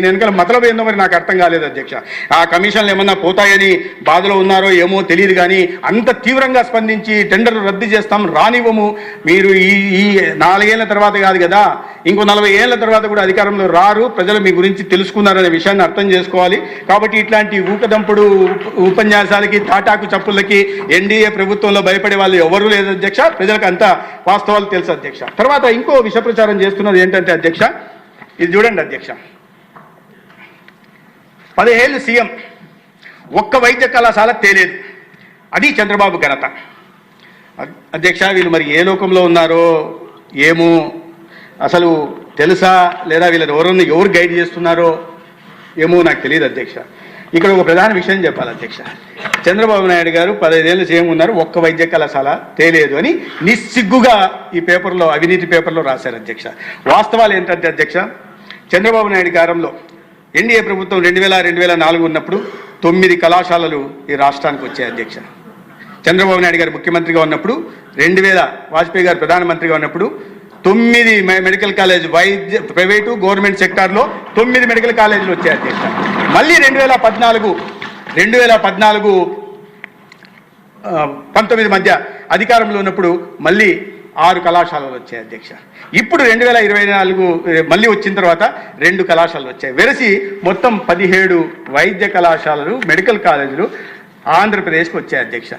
వెనకాల మతలబు ఏందో మరి నాకు అర్థం కాలేదు అధ్యక్ష. ఆ కమిషన్లు ఏమన్నా పోతాయని బాధలో ఉన్నారో ఏమో తెలియదు, కానీ అంత తీవ్రంగా స్పందించి టెండర్లు రద్దు చేస్తాం, రానివ్వము, మీరు ఈ 4 ఏళ్ల తర్వాత కాదు కదా, ఇంకో 40 ఏళ్ల తర్వాత కూడా అధికారంలో రారు, ప్రజలు మీ గురించి తెలుసుకున్నారనే విషయాన్ని అర్థం చేసుకోవాలి. కాబట్టి ఇట్లాంటి ఊకదంపుడు ఉపన్యాసాలకి, తాటాకు చప్పులకి ఎన్డీఏ ప్రభుత్వంలో భయపడే వాళ్ళు ఎవరూ లేదు అధ్యక్ష. ప్రజలకు అంతా వాస్తవాలు తెలుసు అధ్యక్ష. తర్వాత ఇంకో విష ప్రచారం చేస్తున్నది ఏంటంటే అధ్యక్ష, ఇది చూడండి అధ్యక్ష, 10 ఏళ్ళు సీఎం, ఒక్క వైద్య కళాశాల తేలేదు, అది చంద్రబాబు ఘనత. అధ్యక్ష, వీళ్ళు మరి ఏ లోకంలో ఉన్నారో ఏమో అసలు తెలుసా, లేదా వీళ్ళని ఎవరు గైడ్ చేస్తున్నారో ఏమో నాకు తెలియదు అధ్యక్ష. ఇక్కడ ఒక ప్రధాన విషయం చెప్పాలి అధ్యక్ష. చంద్రబాబు నాయుడు గారు 15 ఏళ్ళు సీఎం ఉన్నారు, ఒక్క వైద్య కళాశాల తేలేదు అని నిస్సిగ్గుగా ఈ పేపర్లో, అవినీతి పేపర్లో రాశారు అధ్యక్ష. వాస్తవాలు ఏంటంటే అధ్యక్ష, చంద్రబాబు నాయుడు గారంలో ఎన్డీఏ ప్రభుత్వం 2000-2004 ఉన్నప్పుడు 9 కళాశాలలు ఈ రాష్ట్రానికి వచ్చాయి అధ్యక్ష. చంద్రబాబు నాయుడు గారు ముఖ్యమంత్రిగా ఉన్నప్పుడు, 2000 వాజ్పేయి గారు ప్రధానమంత్రిగా ఉన్నప్పుడు 9 మెడికల్ కాలేజ్, వైద్య ప్రైవేటు గవర్నమెంట్ సెక్టార్లో 9 మెడికల్ కాలేజీలు వచ్చాయి అధ్యక్ష. మళ్ళీ 2014-19 మధ్య అధికారంలో ఉన్నప్పుడు మళ్ళీ 6 కళాశాలలు వచ్చాయి అధ్యక్ష. ఇప్పుడు 2024 మళ్ళీ వచ్చిన తర్వాత 2 కళాశాలలు వచ్చాయి. వెరసి మొత్తం 17 వైద్య కళాశాలలు, మెడికల్ కాలేజీలు ఆంధ్రప్రదేశ్కి వచ్చాయి అధ్యక్ష.